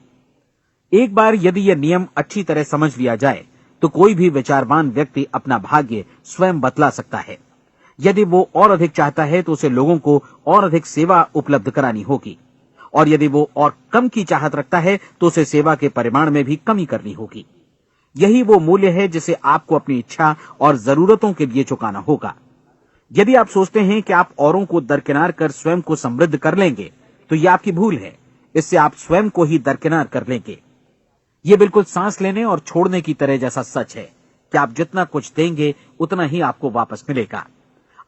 एक बार यदि यह नियम अच्छी तरह समझ लिया जाए तो कोई भी विचारवान व्यक्ति अपना भाग्य स्वयं बतला सकता है। यदि वो और अधिक चाहता है तो उसे लोगों को और अधिक सेवा उपलब्ध करानी होगी, और यदि वो और कम की चाहत रखता है तो उसे सेवा के परिमाण में भी कमी करनी होगी। यही वो मूल्य है जिसे आपको अपनी इच्छा और जरूरतों के लिए चुकाना होगा। यदि आप सोचते हैं कि आप औरों को दरकिनार कर स्वयं को समृद्ध कर लेंगे तो यह आपकी भूल है। इससे आप स्वयं को ही दरकिनार कर लेंगे। यह बिल्कुल सांस लेने और छोड़ने की तरह जैसा सच है कि आप जितना कुछ देंगे उतना ही आपको वापस मिलेगा।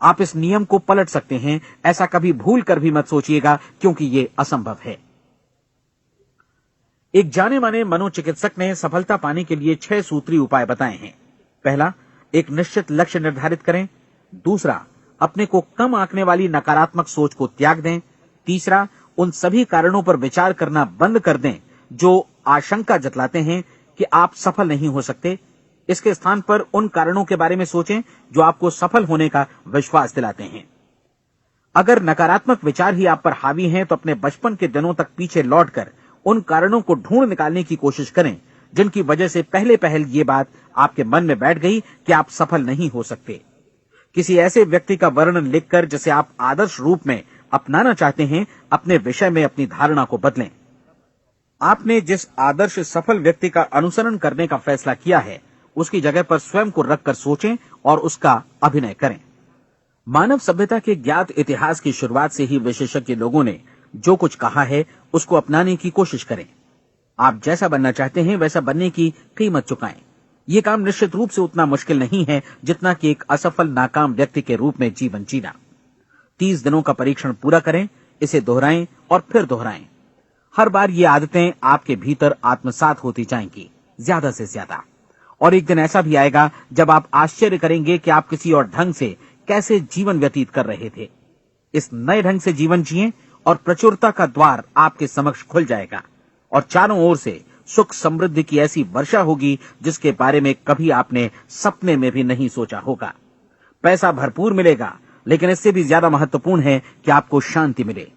आप इस नियम को पलट सकते हैं, ऐसा कभी भूल कर भी मत सोचिएगा, क्योंकि यह असंभव है। एक जाने माने मनोचिकित्सक ने सफलता पाने के लिए 6 सूत्री उपाय बताए हैं। पहला, एक निश्चित लक्ष्य निर्धारित करें। दूसरा, अपने को कम आंकने वाली नकारात्मक सोच को त्याग दें। तीसरा, उन सभी कारणों पर विचार करना बंद कर दें जो आशंका जतलाते हैं कि आप सफल नहीं हो सकते। इसके स्थान पर उन कारणों के बारे में सोचें जो आपको सफल होने का विश्वास दिलाते हैं। अगर नकारात्मक विचार ही आप पर हावी हैं तो अपने बचपन के दिनों तक पीछे लौटकर उन कारणों को ढूंढ निकालने की कोशिश करें जिनकी वजह से पहले पहल ये बात आपके मन में बैठ गई कि आप सफल नहीं हो सकते। किसी ऐसे व्यक्ति का वर्णन लिखकर जिसे आप आदर्श रूप में अपनाना चाहते हैं, अपने विषय में अपनी धारणा को बदलें। आपने जिस आदर्श सफल व्यक्ति का अनुसरण करने का फैसला किया है, उसकी जगह पर स्वयं को रखकर सोचें और उसका अभिनय करें। मानव सभ्यता के ज्ञात इतिहास की शुरुआत से ही विशेषज्ञ लोगों ने जो कुछ कहा है उसको अपनाने की कोशिश करें। आप जैसा बनना चाहते हैं वैसा बनने की कीमत चुकाएं। ये काम निश्चित रूप से उतना मुश्किल नहीं है जितना कि एक असफल नाकाम व्यक्ति के रूप में जीवन जीना। 30 दिनों का परीक्षण पूरा करें, इसे दोहराएं और फिर दोहराएं। हर बार ये आदतें आपके भीतर आत्मसात होती जाएंगी, ज्यादा से ज्यादा। और एक दिन ऐसा भी आएगा जब आप आश्चर्य करेंगे कि आप किसी और ढंग से कैसे जीवन व्यतीत कर रहे थे। इस नए ढंग से जीवन जिएं और प्रचुरता का द्वार आपके समक्ष खुल जाएगा और चारों ओर से सुख समृद्धि की ऐसी वर्षा होगी जिसके बारे में कभी आपने सपने में भी नहीं सोचा होगा। पैसा भरपूर मिलेगा, लेकिन इससे भी ज्यादा महत्वपूर्ण है कि आपको शांति मिले।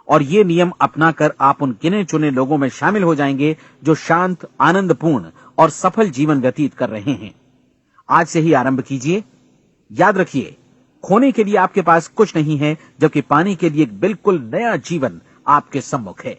और ये नियम अपनाकर आप उन गिने चुने लोगों में शामिल हो जाएंगे जो शांत, आनंदपूर्ण और सफल जीवन व्यतीत कर रहे हैं। आज से ही आरंभ कीजिए। याद रखिए, खोने के लिए आपके पास कुछ नहीं है, जबकि पाने के लिए एक बिल्कुल नया जीवन आपके सम्मुख है।